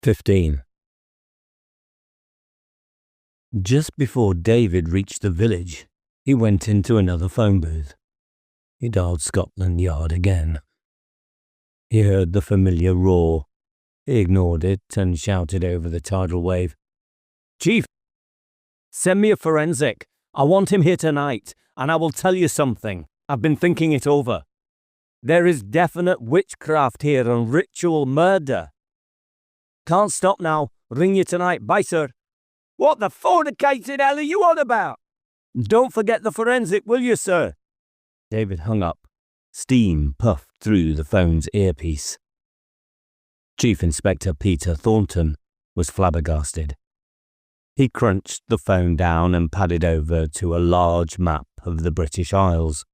15. Just before David reached the village, he went into another phone booth. He dialed Scotland Yard again. He heard the familiar roar. He ignored it and shouted over the tidal wave, "Chief, send me a forensic. I want him here tonight, and I will tell you something. I've been thinking it over. There is definite witchcraft here and ritual murder. Can't stop now. Ring you tonight. Bye, sir." "What the fornicated hell are you on about?" "Don't forget the forensic, will you, sir?" David hung up. Steam puffed through the phone's earpiece. Chief Inspector Peter Thornton was flabbergasted. He crunched the phone down and padded over to a large map of the British Isles.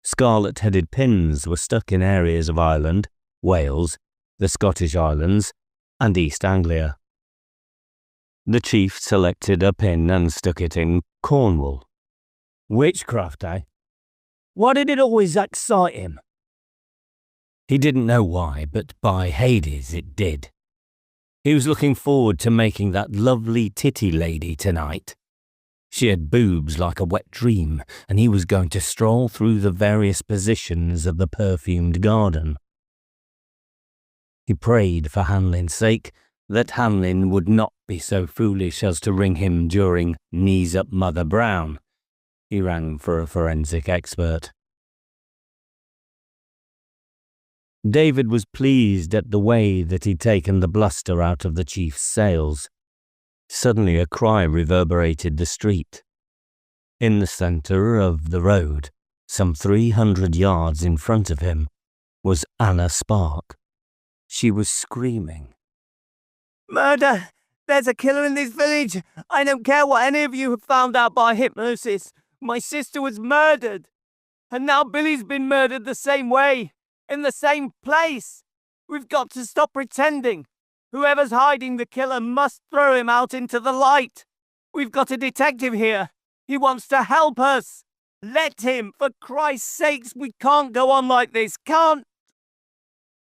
Scarlet-headed pins were stuck in areas of Ireland, Wales, the Scottish Islands, and East Anglia. The chief selected a pin and stuck it in Cornwall. Witchcraft, eh? Why did it always excite him? He didn't know why, but by Hades it did. He was looking forward to making that lovely titty lady tonight. She had boobs like a wet dream, and he was going to stroll through the various positions of the perfumed garden. He prayed for Hanlin's sake that Hanlin would not be so foolish as to ring him during Knees Up Mother Brown. He rang for a forensic expert. David was pleased at the way that he'd taken the bluster out of the chief's sails. Suddenly a cry reverberated the street. In the centre of the road, some 300 yards in front of him, was Anna Spark. She was screaming. "Murder! There's a killer in this village! I don't care what any of you have found out by hypnosis. My sister was murdered. And now Billy's been murdered the same way, in the same place. We've got to stop pretending. Whoever's hiding the killer must throw him out into the light. We've got a detective here. He wants to help us. Let him, for Christ's sakes. We can't go on like this.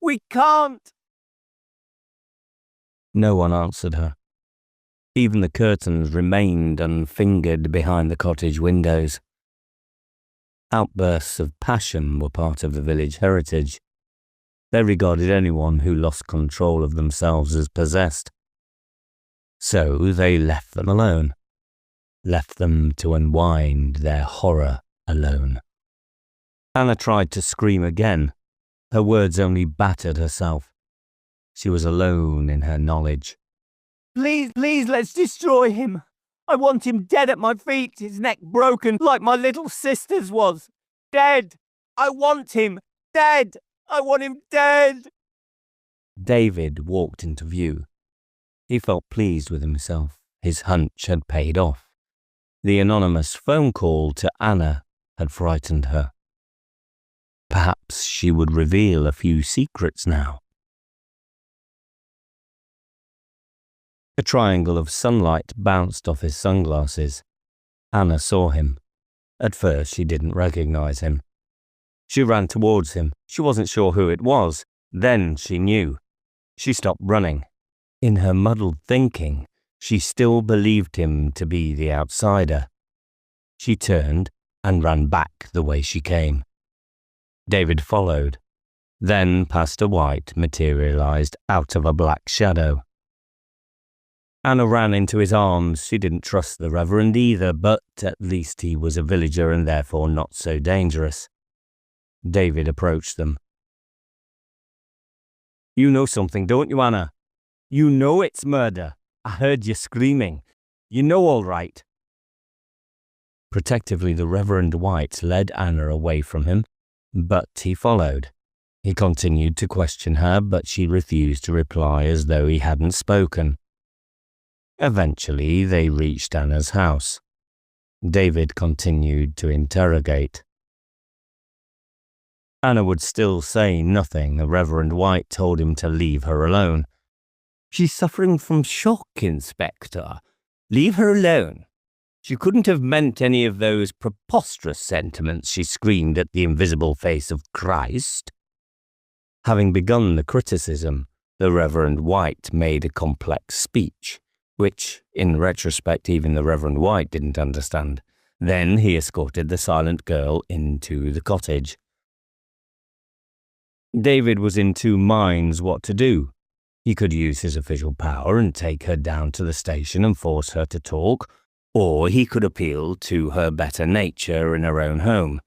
We can't." No one answered her. Even the curtains remained unfingered behind the cottage windows. Outbursts of passion were part of the village heritage. They regarded anyone who lost control of themselves as possessed. So they left them alone, left them to unwind their horror alone. Anna tried to scream again. Her words only battered herself. She was alone in her knowledge. Please, let's destroy him. I want him dead at my feet, his neck broken like my little sister's was. Dead. I want him dead. I want him dead." David walked into view. He felt pleased with himself. His hunch had paid off. The anonymous phone call to Anna had frightened her. Perhaps she would reveal a few secrets now. A triangle of sunlight bounced off his sunglasses. Anna saw him. At first, she didn't recognize him. She ran towards him. She wasn't sure who it was. Then she knew. She stopped running. In her muddled thinking, she still believed him to be the outsider. She turned and ran back the way she came. David followed. Then, past a white, materialized out of a black shadow. Anna ran into his arms. She didn't trust the Reverend either, but at least he was a villager and therefore not so dangerous. David approached them. "You know something, don't you, Anna? You know it's murder. I heard you screaming. You know all right." Protectively, the Reverend White led Anna away from him, but he followed. He continued to question her, but she refused to reply as though he hadn't spoken. Eventually, they reached Anna's house. David continued to interrogate. Anna would still say nothing. The Reverend White told him to leave her alone. "She's suffering from shock, Inspector. Leave her alone. She couldn't have meant any of those preposterous sentiments she screamed at the invisible face of Christ." Having begun the criticism, The Reverend White made a complex speech, which, in retrospect, even the Reverend White didn't understand. Then he escorted the silent girl into the cottage. David was in two minds what to do. He could use his official power and take her down to the station and force her to talk, or he could appeal to her better nature in her own home.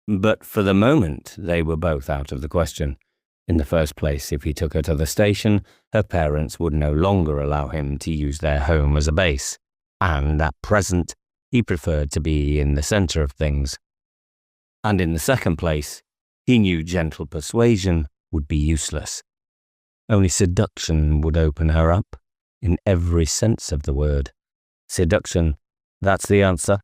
But for the moment, they were both out of the question. In the first place, if he took her to the station, her parents would no longer allow him to use their home as a base, and at present, he preferred to be in the centre of things. And in the second place, he knew gentle persuasion would be useless. Only seduction would open her up, in every sense of the word. Seduction, that's the answer.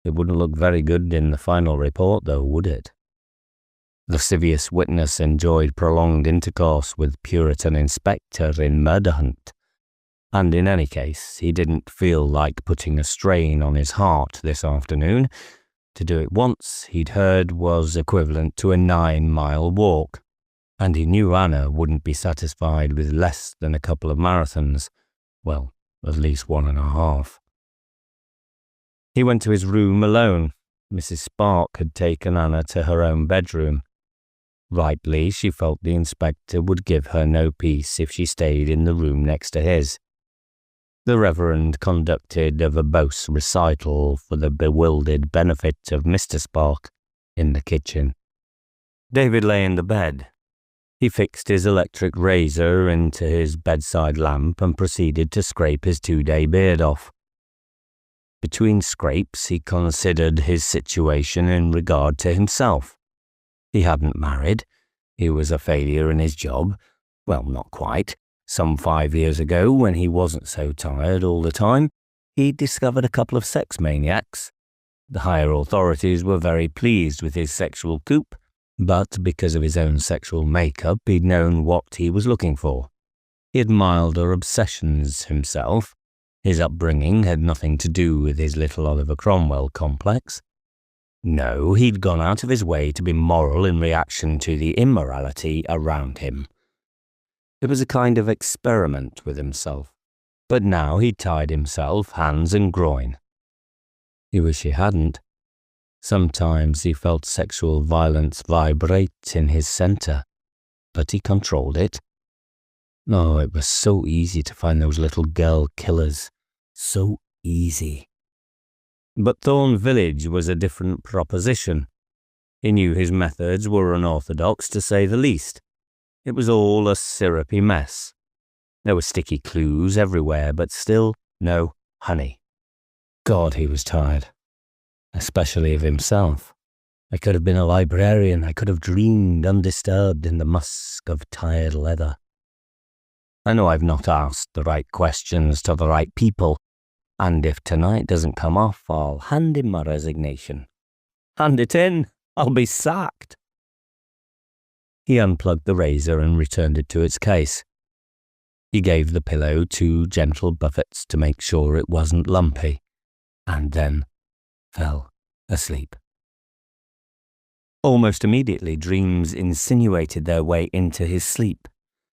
It wouldn't look very good in the final report, though, would it? Lascivious witness enjoyed prolonged intercourse with Puritan inspector in murder hunt. And in any case, he didn't feel like putting a strain on his heart this afternoon. To do it once, he'd heard, was equivalent to a 9-mile walk. And he knew Anna wouldn't be satisfied with less than a couple of marathons. Well, at least 1.5. He went to his room alone. Mrs. Spark had taken Anna to her own bedroom. Rightly, she felt the inspector would give her no peace if she stayed in the room next to his. The Reverend conducted a verbose recital for the bewildered benefit of Mr. Spark in the kitchen. David lay in the bed. He fixed his electric razor into his bedside lamp and proceeded to scrape his 2-day beard off. Between scrapes, he considered his situation in regard to himself. He hadn't married. He was a failure in his job. Well, not quite. Some 5 years ago, when he wasn't so tired all the time, he discovered a couple of sex maniacs. The higher authorities were very pleased with his sexual coup, but because of his own sexual makeup, he'd known what he was looking for. He had milder obsessions himself. His upbringing had nothing to do with his little Oliver Cromwell complex. No, he'd gone out of his way to be moral in reaction to the immorality around him. It was a kind of experiment with himself, but now he'd tied himself hands and groin. He wished he hadn't. Sometimes he felt sexual violence vibrate in his centre, but he controlled it. Oh, it was so easy to find those little girl killers. So easy. But Thorn Village was a different proposition. He knew his methods were unorthodox, to say the least. It was all a syrupy mess. There were sticky clues everywhere, but still no honey. God, he was tired. Especially of himself. I could have been a librarian. I could have dreamed undisturbed in the musk of tired leather. I know I've not asked the right questions to the right people, and if tonight doesn't come off, I'll hand in my resignation. Hand it in. I'll be sacked. He unplugged the razor and returned it to its case. He gave the pillow 2 gentle buffets to make sure it wasn't lumpy, and then fell asleep. Almost immediately, dreams insinuated their way into his sleep.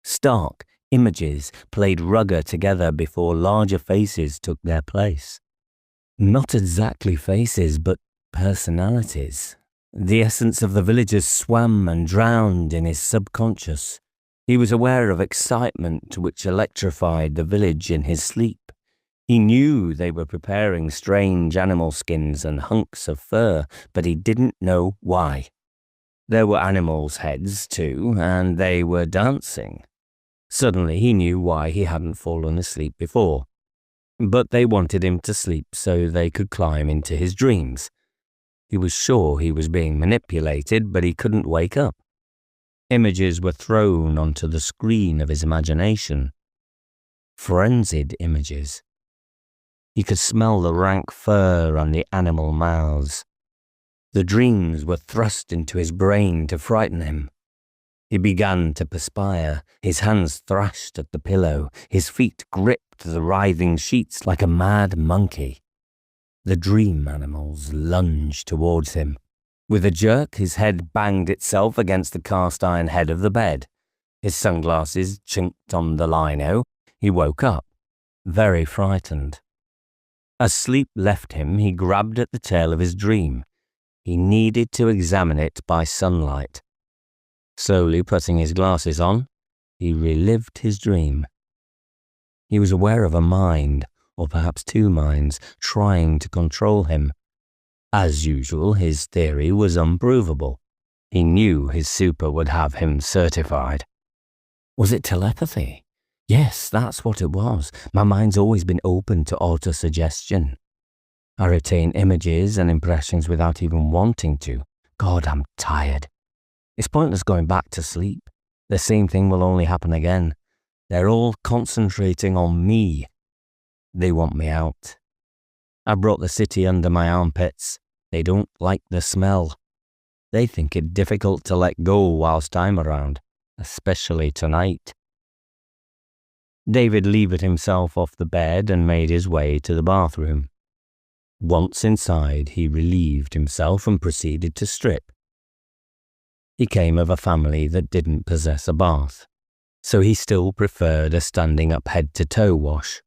Stark images played rugger together before larger faces took their place. Not exactly faces, but personalities. The essence of the villagers swam and drowned in his subconscious. He was aware of excitement which electrified the village in his sleep. He knew they were preparing strange animal skins and hunks of fur, but he didn't know why. There were animals' heads, too, and they were dancing. Suddenly he knew why he hadn't fallen asleep before. But they wanted him to sleep so they could climb into his dreams. He was sure he was being manipulated, but he couldn't wake up. Images were thrown onto the screen of his imagination. Frenzied images. He could smell the rank fur on the animal mouths. The dreams were thrust into his brain to frighten him. He began to perspire. His hands thrashed at the pillow. His feet gripped the writhing sheets like a mad monkey. The dream animals lunged towards him. With a jerk, his head banged itself against the cast-iron head of the bed. His sunglasses chinked on the lino. He woke up, very frightened. As sleep left him, he grabbed at the tail of his dream. He needed to examine it by sunlight. Slowly putting his glasses on, he relived his dream. He was aware of a mind, or perhaps two minds, trying to control him. As usual, his theory was unprovable. He knew his super would have him certified. Was it telepathy? Yes, that's what it was. My mind's always been open to auto-suggestion. I retain images and impressions without even wanting to. God, I'm tired. It's pointless going back to sleep. The same thing will only happen again. They're all concentrating on me. They want me out. I brought the city under my armpits. They don't like the smell. They think it difficult to let go whilst I'm around, especially tonight. David levered himself off the bed and made his way to the bathroom. Once inside, he relieved himself and proceeded to strip. He came of a family that didn't possess a bath, so he still preferred a standing-up head-to-toe wash.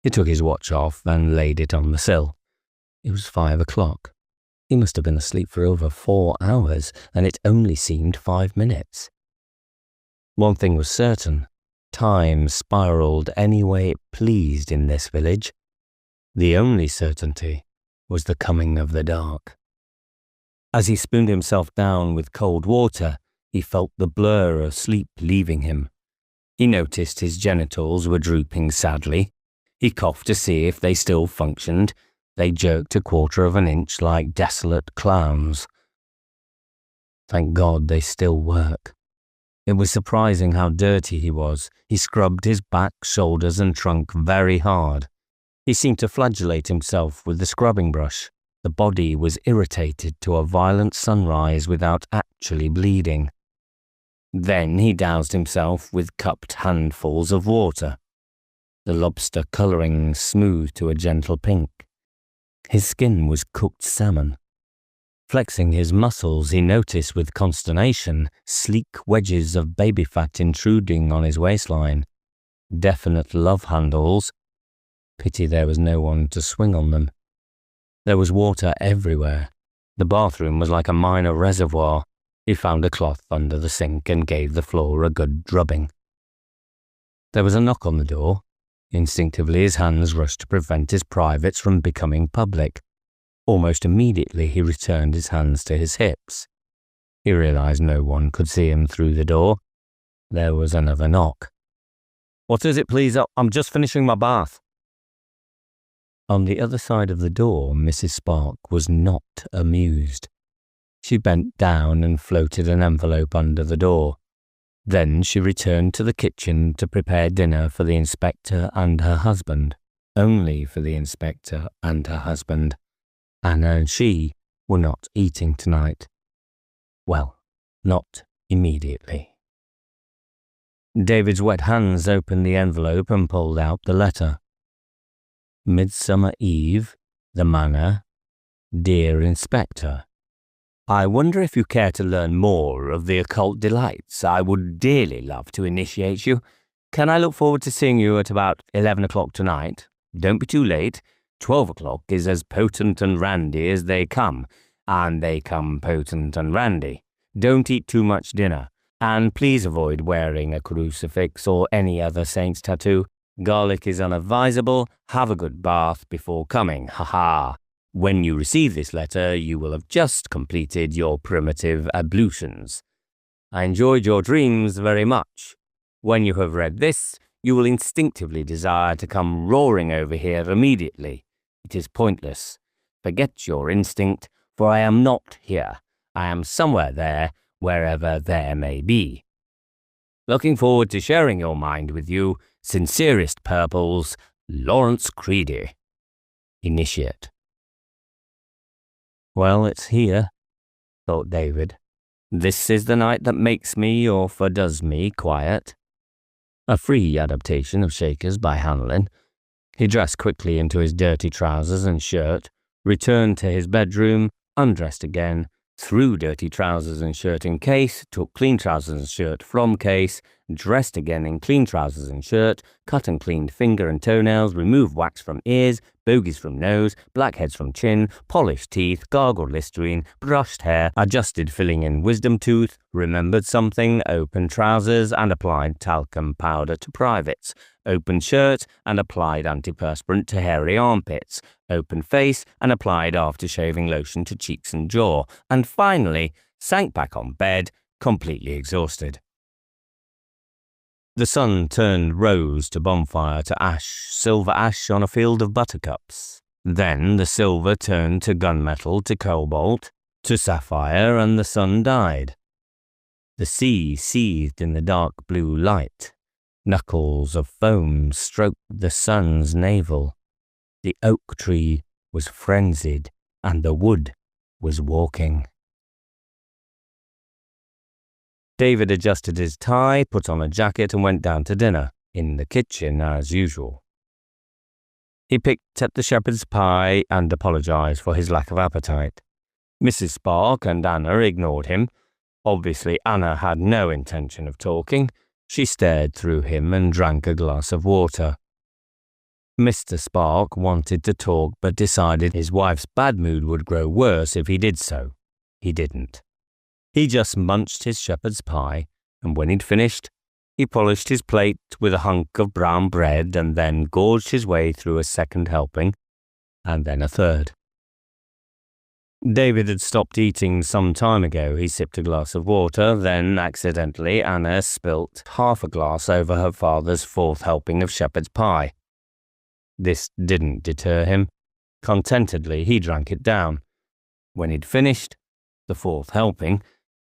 He took his watch off and laid it on the sill. It was 5 o'clock. He must have been asleep for over 4 hours, and it only seemed 5 minutes. One thing was certain. Time spiraled any way it pleased in this village. The only certainty was the coming of the dark. As he spooned himself down with cold water, he felt the blur of sleep leaving him. He noticed his genitals were drooping sadly. He coughed to see if they still functioned. They jerked a 1/4 of an inch like desolate clowns. Thank God they still work. It was surprising how dirty he was. He scrubbed his back, shoulders and trunk very hard. He seemed to flagellate himself with the scrubbing brush. The body was irritated to a violent sunrise without actually bleeding. Then he doused himself with cupped handfuls of water. The lobster colouring smoothed to a gentle pink. His skin was cooked salmon. Flexing his muscles, he noticed with consternation sleek wedges of baby fat intruding on his waistline. Definite love handles. Pity there was no one to swing on them. There was water everywhere. The bathroom was like a minor reservoir. He found a cloth under the sink and gave the floor a good drubbing. There was a knock on the door. Instinctively, his hands rushed to prevent his privates from becoming public. Almost immediately, he returned his hands to his hips. He realized no one could see him through the door. There was another knock. "What is it, please? I'm just finishing my bath." On the other side of the door, Mrs. Spark was not amused. She bent down and floated an envelope under the door. Then she returned to the kitchen to prepare dinner for the inspector and her husband. Only for the inspector and her husband. Anna and she were not eating tonight. Well, not immediately. David's wet hands opened the envelope and pulled out the letter. Midsummer Eve, the Manor, Dear Inspector. I wonder if you care to learn more of the occult delights. I would dearly love to initiate you. Can I look forward to seeing you at about 11 o'clock tonight? Don't be too late. 12 o'clock is as potent and randy as they come, and they come potent and randy. Don't eat too much dinner, and please avoid wearing a crucifix or any other saint's tattoo. Garlic is unadvisable. Have a good bath before coming. Ha. When you receive this letter, you will have just completed your primitive ablutions. I enjoyed your dreams very much. When you have read this, you will instinctively desire to come roaring over here immediately. It is pointless. Forget your instinct, for I am not here. I am somewhere there, wherever there may be. Looking forward to sharing your mind with you. Sincerest purples, Lawrence Creedy. Initiate. Well, it's here, thought David. This is the night that makes me or fordoes me quiet. A free adaptation of Shakers by Hanlin. He dressed quickly into his dirty trousers and shirt, returned to his bedroom, undressed again, threw dirty trousers and shirt in case, took clean trousers and shirt from case, dressed again in clean trousers and shirt, cut and cleaned finger and toenails, removed wax from ears, bogies from nose, blackheads from chin, polished teeth, gargled Listerine, brushed hair, adjusted filling in wisdom tooth, remembered something, opened trousers and applied talcum powder to privates, opened shirt and applied antiperspirant to hairy armpits, opened face and applied after-shaving lotion to cheeks and jaw, and finally sank back on bed, completely exhausted. The sun turned rose to bonfire to ash, silver ash on a field of buttercups. Then the silver turned to gunmetal to cobalt, to sapphire, and the sun died. The sea seethed in the dark blue light. Knuckles of foam stroked the sun's navel. The oak tree was frenzied, and the wood was walking. David adjusted his tie, put on a jacket, and went down to dinner, in the kitchen as usual. He picked at the shepherd's pie and apologized for his lack of appetite. Mrs. Spark and Anna ignored him. Obviously, Anna had no intention of talking. She stared through him and drank a glass of water. Mr. Spark wanted to talk but decided his wife's bad mood would grow worse if he did so. He didn't. He just munched his shepherd's pie, and when he'd finished, he polished his plate with a hunk of brown bread and then gorged his way through a second helping, and then a third. David had stopped eating some time ago. He sipped a glass of water, then, accidentally, Anna spilt half a glass over her father's fourth helping of shepherd's pie. This didn't deter him. Contentedly, he drank it down. When he'd finished the fourth helping,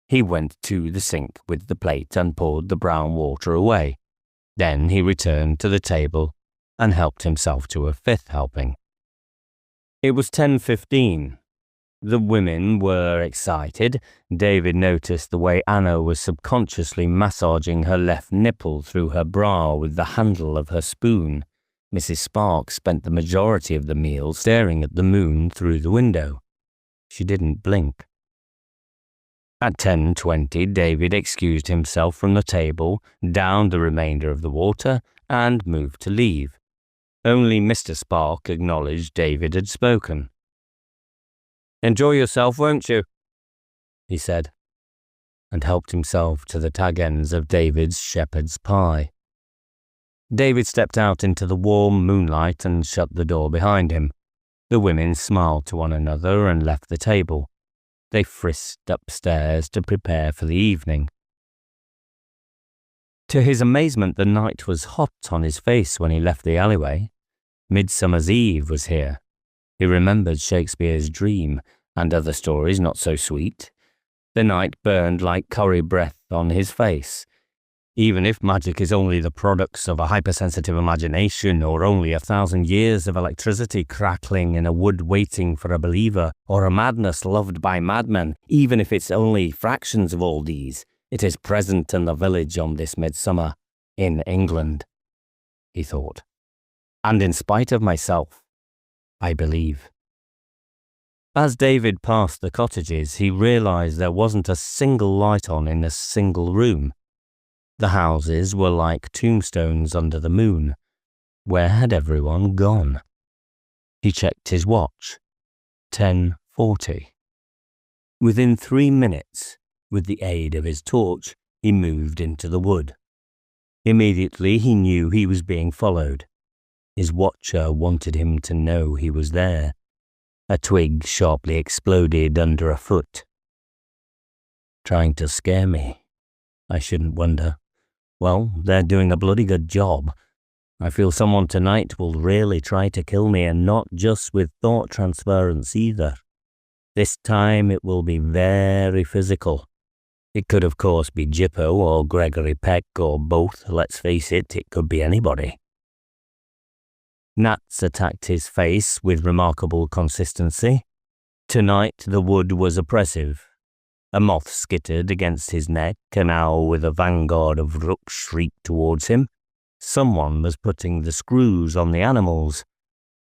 he went to the sink with the plate and poured the brown water away. Then he returned to the table and helped himself to a fifth helping. It was 10:15. The women were excited. David noticed the way Anna was subconsciously massaging her left nipple through her bra with the handle of her spoon. Mrs. Spark spent the majority of the meal staring at the moon through the window. She didn't blink. At 10:20, David excused himself from the table, downed the remainder of the water, and moved to leave. Only Mr. Spark acknowledged David had spoken. "Enjoy yourself, won't you?" he said, and helped himself to the tag ends of David's shepherd's pie. David stepped out into the warm moonlight and shut the door behind him. The women smiled to one another and left the table. They frisked upstairs to prepare for the evening. To his amazement, the night was hot on his face when he left the alleyway. Midsummer's Eve was here. He remembered Shakespeare's dream and other stories not so sweet. The night burned like curry breath on his face. Even if magic is only the products of a hypersensitive imagination, or only 1,000 years of electricity crackling in a wood waiting for a believer, or a madness loved by madmen, even if it's only fractions of all these, it is present in the village on this midsummer, in England, he thought. And in spite of myself, I believe. As David passed the cottages, he realized there wasn't a single light on in a single room. The houses were like tombstones under the moon. Where had everyone gone? He checked his watch. 10:40. Within 3 minutes, with the aid of his torch, he moved into the wood. Immediately he knew he was being followed. His watcher wanted him to know he was there. A twig sharply exploded under a foot. Trying to scare me. I shouldn't wonder. Well, they're doing a bloody good job. I feel someone tonight will really try to kill me, and not just with thought transference either. This time it will be very physical. It could of course be Jippo or Gregory Peck or both, let's face it, it could be anybody. Gnats attacked his face with remarkable consistency. Tonight the wood was oppressive. A moth skittered against his neck, an owl with a vanguard of rooks shrieked towards him. Someone was putting the screws on the animals.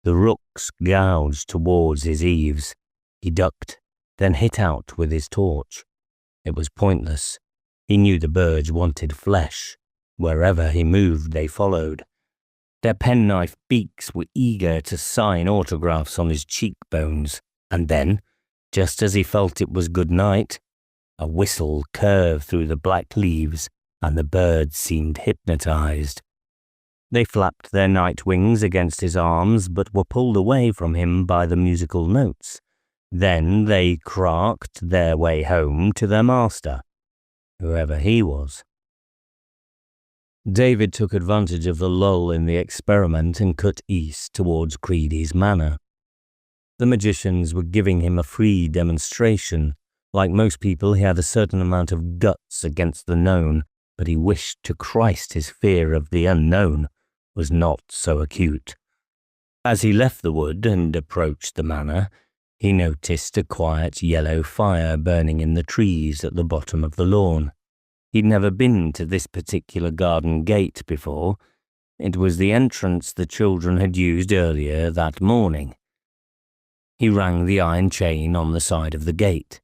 The rooks gouged towards his eaves. He ducked, then hit out with his torch. It was pointless. He knew the birds wanted flesh. Wherever he moved, they followed. Their penknife beaks were eager to sign autographs on his cheekbones. And then, just as he felt it was good night, a whistle curved through the black leaves, and the birds seemed hypnotized. They flapped their night wings against his arms, but were pulled away from him by the musical notes. Then they cracked their way home to their master, whoever he was. David took advantage of the lull in the experiment and cut east towards Creedy's manor. The magicians were giving him a free demonstration. Like most people, he had a certain amount of guts against the known, but he wished to Christ his fear of the unknown was not so acute. As he left the wood and approached the manor, he noticed a quiet yellow fire burning in the trees at the bottom of the lawn. He'd never been to this particular garden gate before. It was the entrance the children had used earlier that morning. He rang the iron chain on the side of the gate.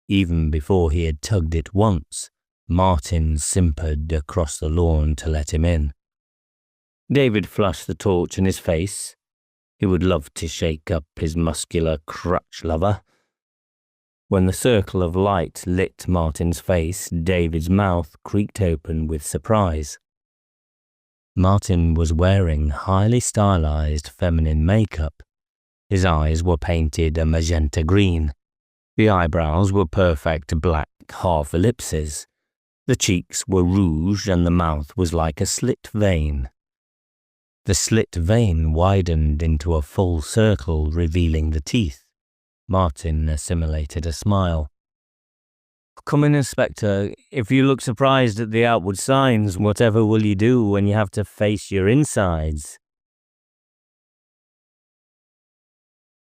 Even before he had tugged it once, Martin simpered across the lawn to let him in. David flushed the torch in his face. He would love to shake up his muscular crutch lover. When the circle of light lit Martin's face, David's mouth creaked open with surprise. Martin was wearing highly stylized feminine makeup. His eyes were painted a magenta green. The eyebrows were perfect black half ellipses. The cheeks were rouged and the mouth was like a slit vein. The slit vein widened into a full circle, revealing the teeth. Martin assimilated a smile. "Come in, Inspector. If you look surprised at the outward signs, whatever will you do when you have to face your insides?"